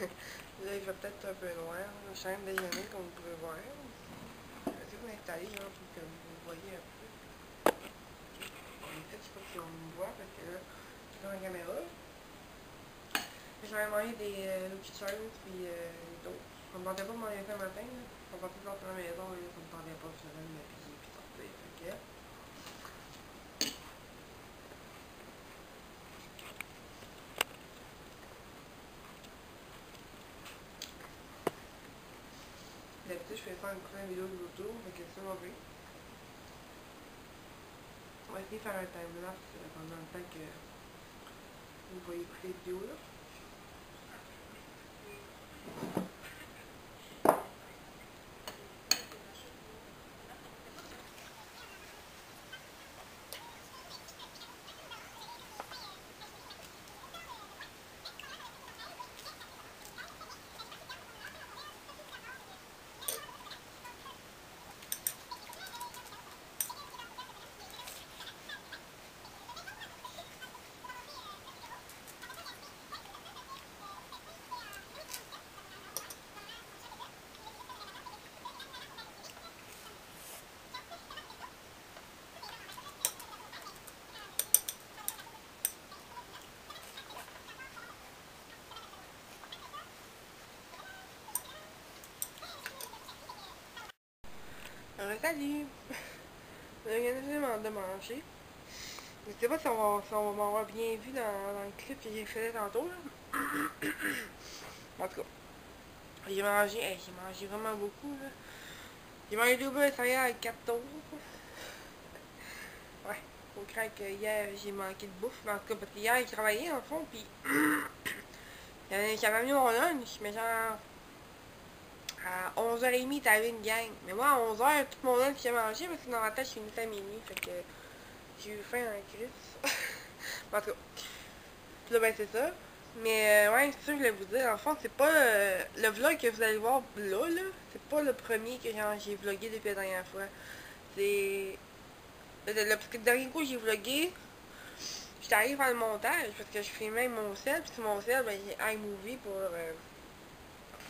Là, il fait peut-être un peu noir. La chaîne déjeuner, comme vous pouvez voir. Je vais essayer de m'installer, genre, pour que vous voyez un peu. En fait, je sais pas si on me voit, parce que là, je suis dans la caméra. J'avais mangé des petits chips, puis des toasts. Ça me tentait pas de manger ça le matin, là. Ça me tentait de sortir à la maison, et là, ça me tentait pas, finalement, de m'habiller, puis sortir. Fait que... D'habitude, je fais faire une vidéo de YouTube, fait que ça va bien. On va essayer de faire un time-lapse pendant le temps que vous voyez écouter la vidéo, là. Alors, salut! Je viens de manger. Je sais pas si on va m'avoir bien vu dans le clip que j'ai fait tantôt, là. En tout cas, j'ai mangé vraiment beaucoup, là. J'ai mangé 2 bœufs céréales avec 4 toasts. Ouais, faut craindre que hier, j'ai manqué de bouffe. Mais en tout cas, parce que hier, j'ai travaillé, en fond, pis j'avais amené mon lunch, mais genre... À 11h30, t'avais une gang. Mais moi, à 11h, tout mon lunch, j'ai mangé, parce que dans ma tête, je finissais à minuit. Fait que j'ai eu faim en crise. En tout cas, puis là, ben, c'est ça. Mais ouais, c'est ça que je voulais vous dire. En fond, c'est pas le vlog que vous allez voir là. C'est pas le premier que j'ai vlogué depuis la dernière fois. C'est. Parce que le dernier coup, j'ai vlogué. J'étais allée faire le montage parce que je filmais avec mon cell. Puis sur mon cell, ben, j'ai iMovie pour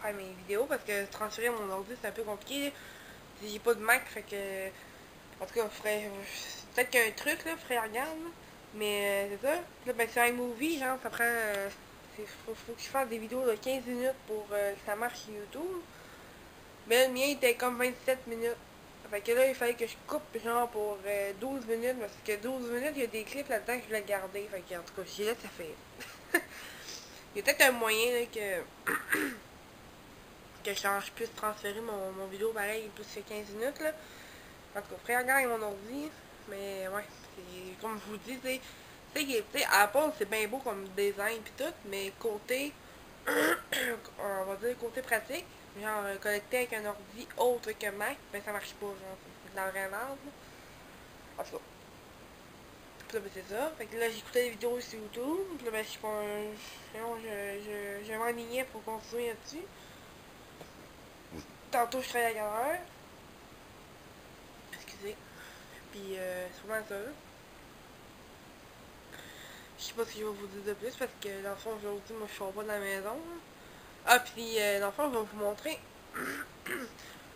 faire mes vidéos. Parce que transférer mon ordi, c'est un peu compliqué. J'ai pas de Mac, fait que. En tout cas, peut-être qu'il y a un truc, là, frère, regarde. Mais c'est ça. Là, ben, sur iMovie, genre, ça prend. Faut que je fasse des vidéos de 15 minutes pour que ça marche sur YouTube. Mais le mien était comme 27 minutes. Fait que là, il fallait que je coupe, genre, pour 12 minutes. Parce que 12 minutes, il y a des clips là-dedans que je voulais garder. Fait que, en tout cas, j'ai là, ça fait. Il y a peut-être un moyen, là, que je puisse transférer mon vidéo pareil, plus que 15 minutes, là. En tout cas, frère, regarde mon ordi. Mais ouais, comme je vous dis, tu sais, Apple, c'est bien beau comme design pis tout, mais côté, on va dire côté pratique, genre connecté avec un ordi autre que Mac, ben ça marche pas, genre, c'est de la vraie merde. En tout cas, puis là, ben c'est ça. Fait que là, j'écoutais des vidéos sur YouTube, puis là, ben je suis pas. Je m'enlignais pour continuer là-dessus. Tantôt, je travaillais à Gare. Excusez. Puis, souvent ça. Je sais pas ce que je vais vous dire de plus parce que dans le fond aujourd'hui moi je sors pas de la maison. Ah puis dans le fond je vais vous montrer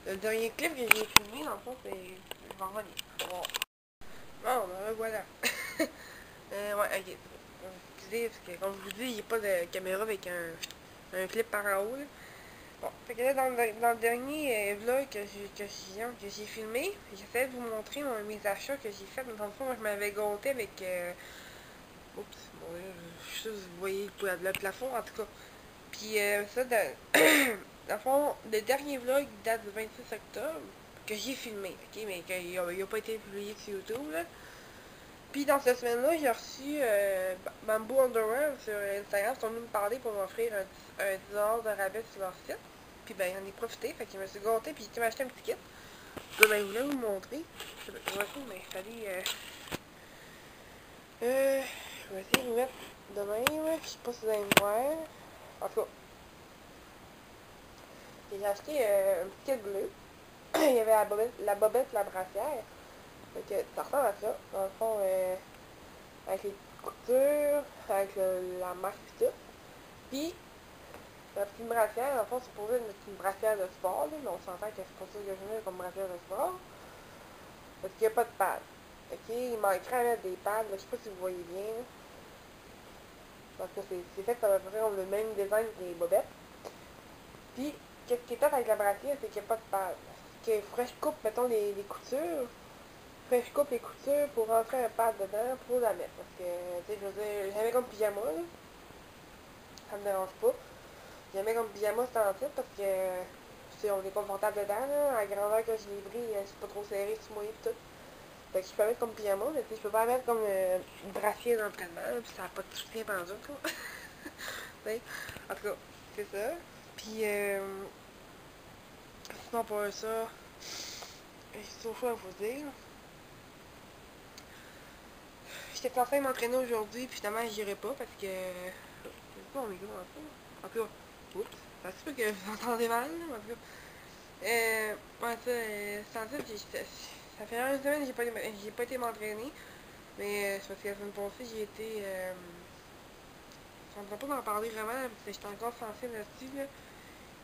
le dernier clip que j'ai filmé dans le fond c'est. Je vais en revenir. Bon, ben voilà. Ouais, ok. Excusez parce que comme je vous dis, j'ai pas de caméra avec un clip par en haut là. Bon, fait que là dans le dernier vlog que j'ai filmé, j'essaie de vous montrer mes achats que j'ai fait. Dans le fond moi je m'avais gâté avec oups, bon, je sais pas si vous voyez le plafond, en tout cas. Puis ça, dans le fond, le dernier vlog date du 26 octobre, que j'ai filmé, ok, mais qu'il n'a pas été publié sur YouTube, là. Puis dans cette semaine-là, j'ai reçu Bamboo Underwear sur Instagram, ils sont venus me parler pour m'offrir un 10$ de rabais sur leur site. Puis ben, j'en ai profité, fait que je me suis gâté, puis j'ai acheté un petit kit. Là, ben, je voulais vous le montrer. Je vais essayer de m'installer. Je vais essayer de vous mettre de même. Je sais pas si vous allez me voir. En tout cas, j'ai acheté un petit kit bleu. Il y avait la bobette, la brassière. Donc, ça ressemble à ça. Dans le fond, avec les coutures, avec la marque et tout. Puis, La petite brassière, en fond, c'est supposé être une brassière de sport, là, mais on s'entend que c'est pas ça que je mets comme brassière de sport. Parce qu'il n'y a pas de pads. Ok, il manquerait à mettre des pads, là, je sais pas si vous voyez bien. Là. Parce que c'est fait à peu près comme le même design que les bobettes. Puis, qu'est-ce qui est top avec la brassière, c'est qu'il n'y a pas de pads. Que faudrait que je coupe, mettons, les coutures. Faudrait que je coupe les coutures pour rentrer un pad dedans pour la mettre. Parce que, tu sais, je veux dire, j'avais comme pyjama, là. Ça me dérange pas. J'aimais comme pyjama ce temps-ci parce que on est confortable dedans, là. À la grandeur que je l'ai pris, c'est pas trop serré sur moi et tout. Fait que je peux mettre comme pyjama, mais tu sais, je peux pas mettre comme une brassière d'entraînement, puis ça n'a pas de soutien pendant tout, quoi. En tout cas, c'est ça. Puis, sinon pour ça, j'ai trop chaud à vous dire. J'étais censée m'entraîner aujourd'hui, puis finalement, j'irai pas parce que. C'est pas mon micro, en tout cas. Oups. Ça se peut que vous entendez mal, là, en tout cas. Ouais, ça, en fait, ça fait une semaine que j'ai pas été m'entraîner. Mais c'est parce que la semaine passée, j'ai été. Je ne pas d'en parler vraiment, parce que j'étais encore sensible là-dessus, là.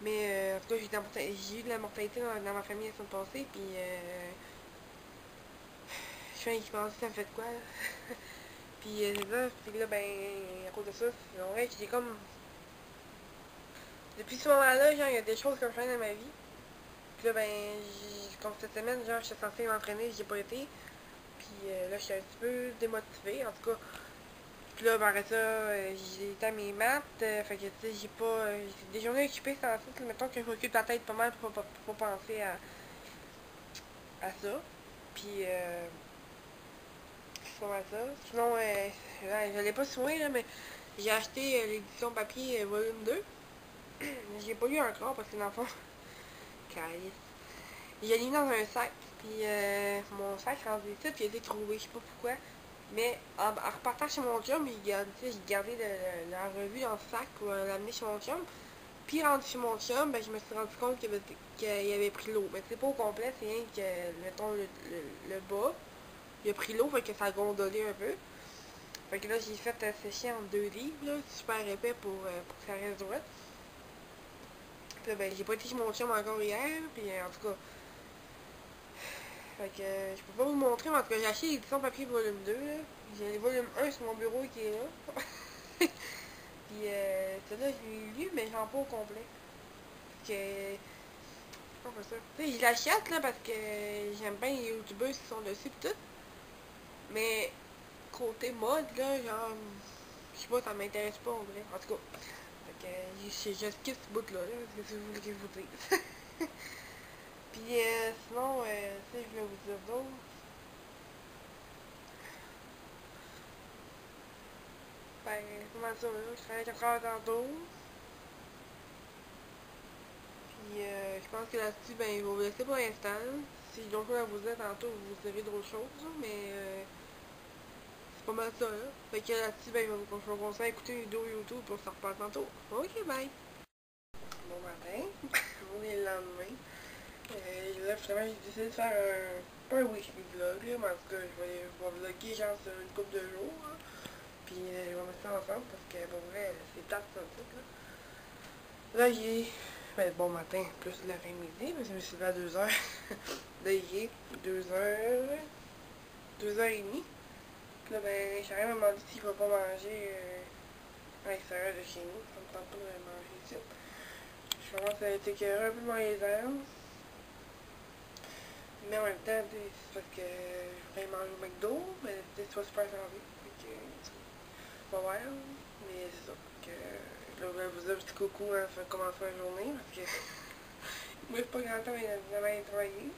Mais en tout cas, j'ai eu de la mortalité dans ma famille la semaine passée, puis je suis qui pense ça me fait de quoi, là. Puis c'est ça, puis là, ben, à cause de ça, c'est vrai que j'ai comme. Depuis ce moment-là, genre, il y a des choses comme ça dans ma vie. Puis là, ben, comme cette semaine, genre, j'étais censée m'entraîner, j'ai pas été. Puis là, je suis un petit peu démotivée, en tout cas. Puis là, ben, après ça, j'ai été à mes maths, fait que, tu sais, j'ai pas. J'ai des journées occupées, c'est en fait, mettons que je m'occupe la tête pas mal pour pas penser à ça. Puis, c'est pas mal ça. Sinon, je l'ai pas souvent, là, mais j'ai acheté l'édition papier volume 2. J'ai pas lu encore parce que dans le fond, calice. J'ai mis dans un sac, puis mon sac rendu ici, puis il a été trouvé, je sais pas pourquoi. Mais en repartant chez mon chum, j'ai gardé la revue dans le sac pour l'amener chez mon chum. Puis rendu chez mon chum, ben, je me suis rendu compte qu'il avait pris l'eau. Mais c'est pas au complet, c'est rien que, mettons, le bas. Il a pris l'eau, fait que ça a gondolé un peu. Fait que là, j'ai fait sécher en 2 livres, là, super épais pour que ça reste droit. Puis là, ben, j'ai pas été chez mon chum encore hier, puis en tout cas, fait que je peux pas vous le montrer, mais en tout cas, j'ai acheté l'édition papier volume 2, là. J'ai le volume 1 sur mon bureau qui est là. Puis celui-là, je l'ai lu, mais genre pas au complet. Parce que. Comment on fait ça? Tu sais, je l'achète, là, parce que j'aime bien les youtubeurs qui sont dessus pis tout. Mais côté mode, là, genre. Je sais pas, ça m'intéresse pas en vrai. En tout cas. Fait que je skip ce bout-là, là, parce que si vous voulez que je vous dise. Puis sinon, tu sais, je voulais vous dire d'autres. Ben, comment ça, là? Je travaille 4 heures tantôt. Puis je pense que là-dessus, ben, je vais vous laisser pour l'instant. Si j'ai d'autres choses à vous dire tantôt, vous direz d'autres choses, là, mais c'est pas mal ça, là. Fait que là-dessus, ben, je vais commencer à écouter une vidéo YouTube pour se reparler tantôt. Ok, bye! Bon matin, on est le lendemain. Là, finalement, j'ai décidé de faire pas un weekly vlog, là, mais en tout cas, je vais vlogger genre sur une couple de jours, là. Puis on va mettre ça ensemble parce que pour vrai, c'est plate ça, là. Là, il est. Ben, bon matin, plus de l'après-midi, mais je me suis levé à 2h. Là, il est 2h. 2h30. Puis là, ben, j'arrive à me demander s'il va pas manger à l'extérieur de chez nous. Ça me tente pas de manger ici. Je commence à être écœuré un peu dans les herbes. Mais en même temps, c'est parce que je voudrais manger au McDo, mais c'est pas super servi. Fait que, pas voir, mais c'est ça. Que, là, je vais vous dire un petit coucou à commencer la journée, parce que moi, c'est pas grand temps d'aller travailler.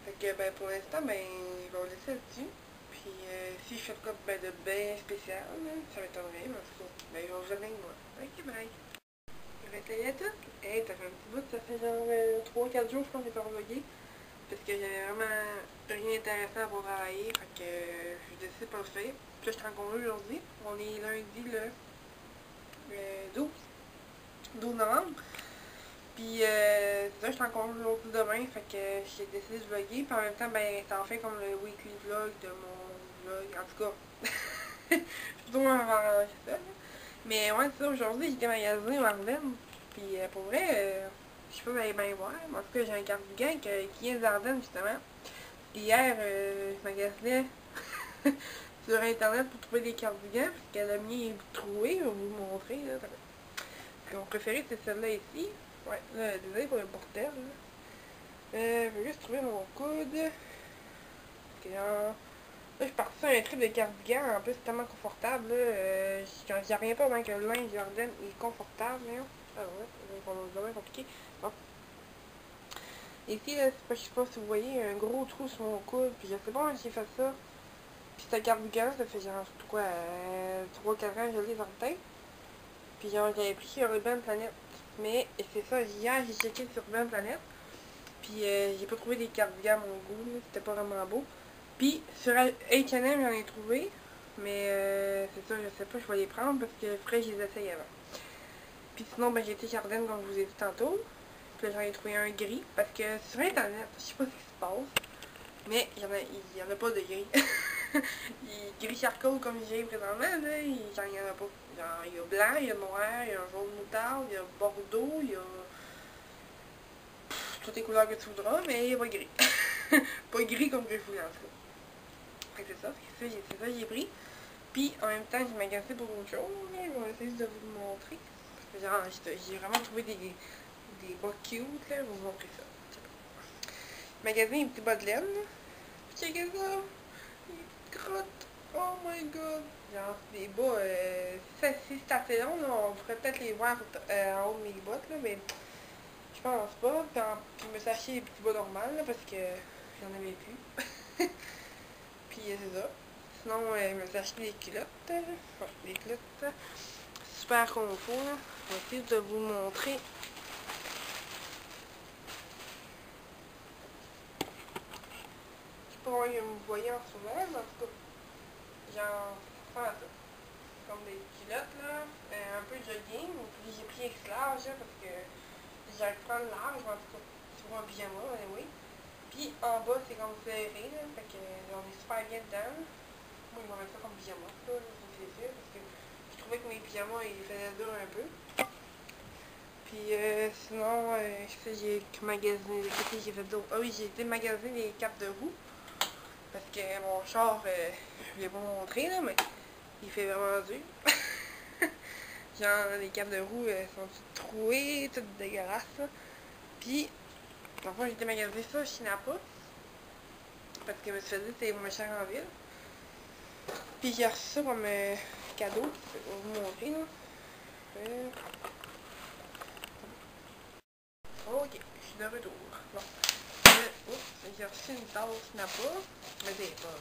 Fait que, ben, pour l'instant, ben, je vais laisser là-dessus. Puis, si je fais quoi ben, de bien spécial, là, ça m'étonnerait, mais en tout cas, ben, je vais vous avec moi. Ok, bye! Salut à toutes! Hey, ça fait un petit bout, ça fait genre 3-4 jours, je pense, que j'ai pas vlogué. Parce que j'avais vraiment rien d'intéressant pour travailler, fait que je décide pas de le faire. Puis là, je suis en congé aujourd'hui. On est lundi le 12 novembre. Puis là, je suis en congé aujourd'hui demain, fait que j'ai décidé de vlogger. Puis en même temps, ben, ça en fait comme le weekly vlog de mon vlog. En tout cas, je suis plutôt m'arranger ça. Là. Mais ouais, c'est ça, aujourd'hui, j'étais magasiné au Ardennes. Puis pour vrai, je sais pas, vous allez bien voir. Mais en tout cas, j'ai un cardigan qui vient des Ardennes, justement. Hier, je magasinais sur internet pour trouver des cardigans, parce que le mien est trouvé, je vais vous le montrer. Là. Mon préféré, c'est celle-là ici. Ouais, là, désolé pour le bordel. Je vais juste trouver mon coude. Parce que, là, je suis partie sur un trip de cardigan, en plus, c'est tellement confortable. J'en reviens pas avant que le linge Jordan est confortable. Là. Ah ouais, c'est vraiment compliqué. Bon. Ici, là, je sais pas si vous voyez, un gros trou sur mon coude, puis je sais pas comment j'ai fait ça. Puis ce cardigan, ça fait genre, quoi, 3-4 ans que je l'ai dans le tête. Puis genre, j'avais pris sur Urban Planet. Mais c'est ça, hier, j'ai checké sur Urban Planet. Puis j'ai pas trouvé des cardigans à mon goût, c'était pas vraiment beau. Puis sur H&M, j'en ai trouvé. Mais c'est ça, je sais pas, je vais les prendre parce que après, je les essaye avant. Puis sinon, ben, j'ai été Jardin, comme je vous ai dit tantôt. Puis là, j'en ai trouvé un gris. Parce que sur Internet, je sais pas ce qui se passe. Mais il y en a pas de gris. Gris charcoal comme j'ai présentement, là, il y en a pas. Genre, il y a blanc, il y a noir, il y a jaune moutarde, il y a bordeaux, il y a toutes les couleurs que tu voudras, mais il n'y a pas gris. Pas gris comme que je voulais en tout cas. Fait que c'est ça, c'est ça j'ai pris. Puis en même temps, j'ai magasiné pour autre chose, là. Je vais essayer de vous le montrer. Parce que genre, j'ai vraiment trouvé des bas cute, là. Je vais vous montrer ça. Magasiné des petits bas de laine, là. Checkez ça! Les petites crottes! Oh my god! Genre, des bas, si c'est assez long, là, on pourrait peut-être les voir en haut de mes bottes, là, mais je pense pas. Puis je me suis acheté des petits bas normaux, là, parce que j'en avais plus. Puis c'est ça. Sinon, je me suis acheté des culottes. Ouais, des culottes. Super confort, là. Je vais essayer de vous montrer. Je sais pas comment vous me voyez en ce moment, mais en tout cas, genre, ça ressemble à ça. Comme des culottes, là, un peu jogging, puis j'ai pris X large, là, parce que j'allais prendre large, en tout cas, c'est pour un pyjama, oui. Puis en bas, c'est comme serré, là, fait que on est super bien dedans. Moi, ils vont mettre ça comme pyjama, là, ça me fait plaisir, parce que je trouvais que mes pyjamas, ils faisaient dur un peu. Puis sinon, j'ai magasiné, qu'est-ce que j'ai fait d'autre? Ah oui, j'ai été magasiner les capes de roue, parce que mon char, je vais pas montrer, là, mais il fait vraiment dur. Genre, les capes de roue sont toutes trouées, toutes dégueulasses, là. Puis, enfin, j'ai été magasiner ça chez Napa, parce que je me suis dit que c'est moins cher en ville. Puis j'ai reçu ça comme cadeau, je vais vous montrer, là. Ok, je suis de retour. Bon. J'ai reçu une tasse Napa, mais c'est pas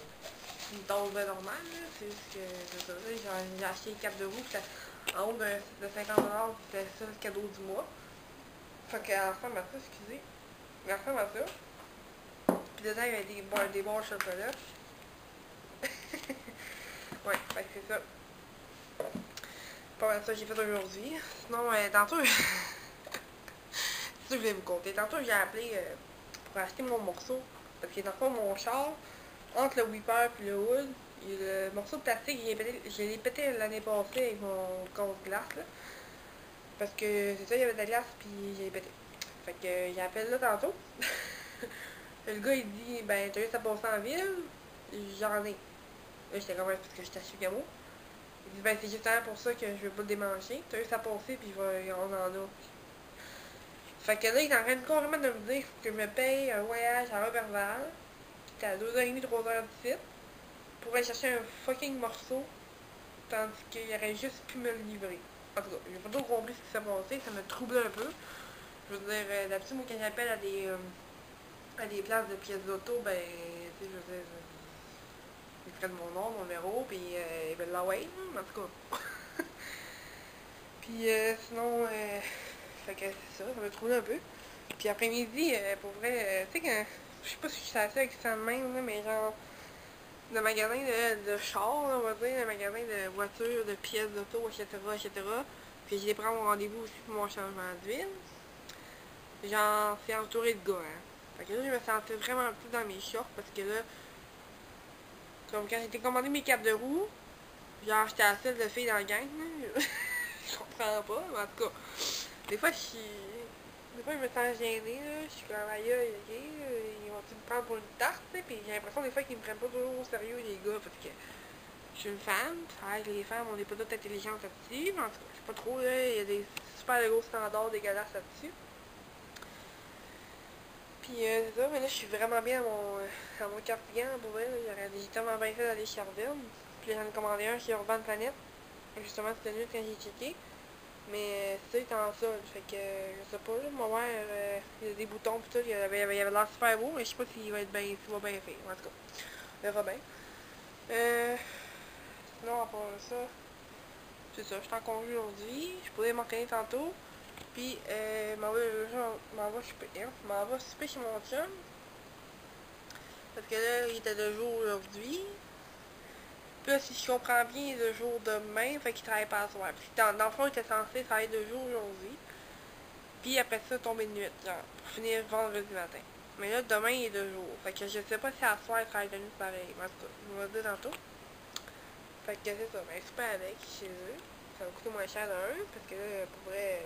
une tasse bien normale, c'est juste que c'est ça, j'ai acheté une cape de roue, puis en haut de 50$, c'était ça le cadeau du mois. Fait qu'elle ressemble à ça, excusez. Elle ressemble à ça. Puis dedans, il y avait des barres de chocolat. Ouais, fait que c'est ça. Pas mal ça que j'ai fait aujourd'hui. Sinon, tantôt, c'est ça que je voulais vous conter. Tantôt, j'ai appelé pour acheter mon morceau. Parce que dans le fond, mon char, entre le Weeper et le Wood, le morceau de plastique, je l'ai pété l'année passée avec mon casse-glace, là. Parce que c'est ça, il y avait de la glace, puis j'ai pété. Fait que j'appelle là tantôt. Le gars, il dit, ben, t'as juste à passer en ville? J'en ai. Là, j'étais comme, parce que j'étais à Chicago. Il dit, ben, c'est justement pour ça que je veux pas le démancher. T'as juste à passer, puis on en a. Fait que là, il est en train de carrément de me dire qu'il faut que je me paye un voyage à Roberval. C'était à 2h30, 3h du site. Pour aller chercher un fucking morceau. Tandis qu'il aurait juste pu me le livrer. En tout cas, j'ai pas trop compris ce qui s'est passé. Ça me troublait un peu. Je veux dire, d'habitude, moi, quand j'appelle à des places de pièces d'auto, ben, tu sais, je veux dire, ils prennent mon nom, mon numéro, puis ils veulent l'envoyer, en tout cas. Puis sinon, fait que c'est ça, ça me trouble un peu. Puis après-midi, pour vrai, tu sais, quand, je sais pas si je suis assez avec ça de même, là, mais genre, le magasin de char, là, on va dire, le magasin de voitures, de pièces d'auto, etc., etc. Puis j'ai pris mon rendez-vous aussi pour mon changement d'huile. Genre, c'est entouré de gars, hein. Fait que là, je me sentais vraiment petit dans mes shorts parce que là, comme quand j'ai commandé mes capes de roue, genre, j'étais la seule de fille dans la gang, là. je comprends pas, mais en tout cas, des fois, des fois, je me sens gênée, là. Je suis comme, aïe, ok, ils vont-ils me prendre pour une tarte, tu sais, puis j'ai l'impression des fois qu'ils me prennent pas toujours au sérieux, les gars, parce que je suis une femme, avec les femmes, on n'est pas toutes intelligentes là-dessus, mais en tout cas, je sais pas trop, là, il y a des super gros standards dégueulasses là-dessus. Puis c'est ça, mais là je suis vraiment bien à mon cardigan, pour vrai, j'ai tellement bien fait d'aller chez Arden. Puis j'en ai commandé un chez Urban Planet, justement cette nuit quand j'ai checké. Mais ça, il est en solde, fait que je sais pas, là, mon verre, il y a des boutons pis tout, il avait l'air super beau, mais je sais pas s'il va être bien, s'il va bien fait, en tout cas, on verra bien. Sinon, à part ça, c'est ça, je suis en congé aujourd'hui, je pourrais m'entraîner tantôt, puis m'en va souper chez mon chum, parce que là, il était de jour aujourd'hui. Puis là, si je comprends bien, il est de jour demain, fait qu'il travaille pas à soir. Puis dans le fond, il était censé travailler de jour aujourd'hui. Puis après ça, tomber de nuit, genre, pour finir vendredi matin. Mais là, demain, il est de jour. Fait que je sais pas si à soir, il travaille de nuit pareil. En tout cas, je vais le dire tantôt. Fait que c'est ça, ben, super avec chez eux. Ça va coûter moins cher d'un, parce que là, pour vrai,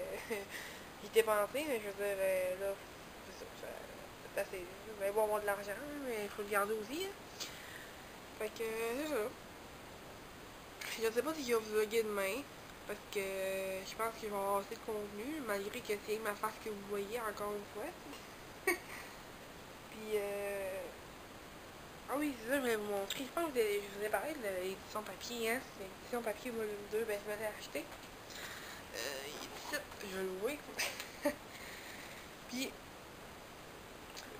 j'y dépensé, mais je veux dire, là, c'est ça, c'est assez. Ben, bon, avoir de l'argent, mais il faut le garder aussi, hein. Fait que c'est ça. Je sais pas si je vais vous vlogger demain, parce que je pense qu'ils vont avoir assez de contenu, malgré que c'est ma face que vous voyez encore une fois. Puis, ah oui, c'est ça, je voulais vous montrer. Je pense que je vous ai parlé de l'édition papier, hein. L'édition papier volume 2, ben je m'étais acheté. Il est ici, je vais le louer. Puis,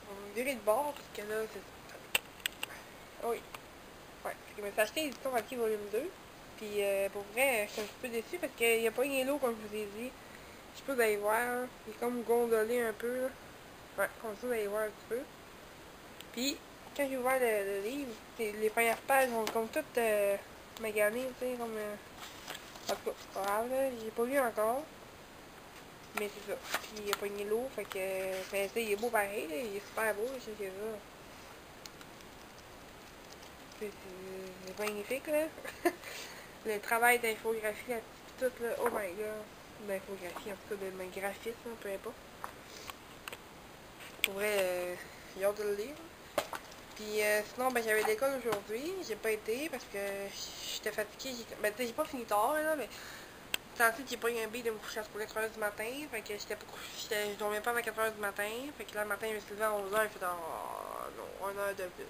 on va me virer de bord, parce que là, c'est. Ah oui. Ouais, je me suis acheté l'édition papier volume 2. Puis pour vrai, je suis un petit peu déçue parce qu'il n'y a pas une l'eau comme je vous ai dit. Je sais pas, vous allez voir, hein, il est comme gondolé un peu. Là. Ouais, comme ça, vous allez voir un petit peu. Puis, quand j'ai ouvert le livre, les premières pages sont comme toutes maganées, tu sais, comme. En tout cas, c'est pas grave, là, j'ai pas lu encore. Mais c'est ça. Puis il a pas une l'eau, fait que. Ben, il est beau pareil, là, il est super beau, je sais que ça. C'est magnifique, là. Le travail d'infographie, tout là, oh my god, d'infographie, en tout cas de graphisme, peu importe. Pour vrai, j'ai hâte de le lire. Puis sinon, ben j'avais l'école aujourd'hui, j'ai pas été parce que j'étais fatiguée. Ben tu sais, j'ai pas fini tard là, mais ensuite j'ai pas eu un billet de me coucher à 4h du matin, fait que je dormais pas à 4h du matin, fait que là le matin je me suis levée à 11h, et fait oh non, 1 heure de plus.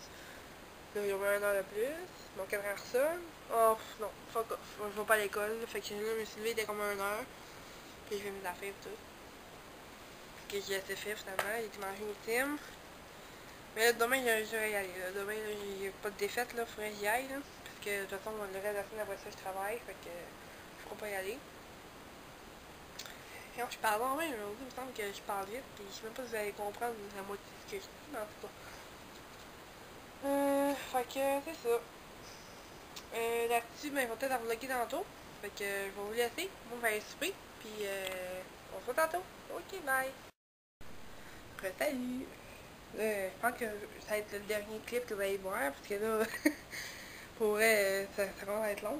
Là, il y avait 1 heure de plus. Donc, 4 heures ça. Oh, non, fuck off. Je vais pas à l'école. Fait que là, je me suis levée dès comme 1 heure. Puis, je vais mes affaires et tout. Fait que j'ai assez fait finalement. J'ai été manger au Tim. Mais là, demain, je vais y aller. Là. Demain, j'ai pas de défaite. Là. Faudrait que j'y aille. Là. Parce que, de toute façon, le reste de la semaine après ça, je travaille. Fait que, je pourrais pas y aller. Et alors, je parle vraiment aujourd'hui. Il me semble que je parle vite. Puis, je sais même pas si vous allez comprendre la moitié de ce que je dis. Mais en tout cas. Fait que, c'est ça. Là-dessus, ben, il va peut-être en vlogger tantôt. Fait que je vais vous laisser. Moi, je vais aller souper. Puis on se voit tantôt. Ok, bye. Après, salut. Là, je pense que ça va être le dernier clip que vous allez voir. Parce que là, pour vrai, ça va être long.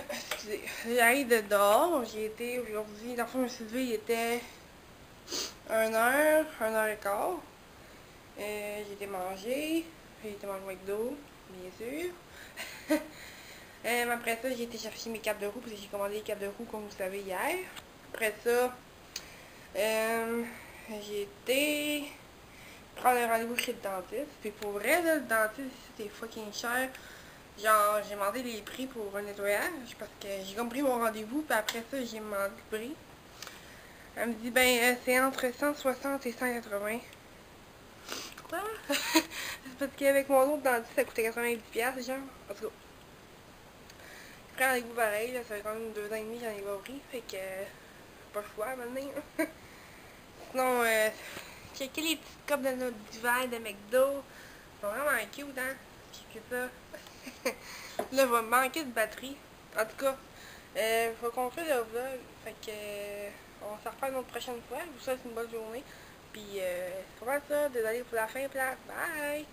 Excusez. J'arrive de dehors. J'ai été aujourd'hui. Dans le fond, je me suis levée, il était 1h, 1h15. J'ai été manger. J'ai été manger au McDo, bien sûr. Après ça, j'ai été chercher mes capes de roue parce que j'ai commandé les capes de roue comme vous savez hier. Après ça, j'ai été prendre un rendez-vous chez le dentiste. Puis pour vrai, là, le dentiste, c'était fucking cher. Genre, j'ai demandé les prix pour un nettoyage parce que j'ai comme pris mon rendez-vous. Puis après ça, j'ai demandé le prix. Elle me dit, ben, c'est entre 160 et 180. Quoi? C'est parce qu'avec mon autre dentiste, ça coûtait 90$, genre. En tout cas. Après, rendez-vous pareil, là, ça fait quand même 2 ans et demi, j'en ai pas pris, fait que pas le choix maintenant. Sinon, checker les petites copes de notre d'hiver de McDo. Ils sont vraiment cute, hein? Checker ça. Là, je vais me manquer de batterie. En tout cas, faut conclure le vlog. Fait que, on s'en reparle une autre prochaine fois. Je vous souhaite une bonne journée. Puis, comment ça? Désolé pour la fin plate. Bye!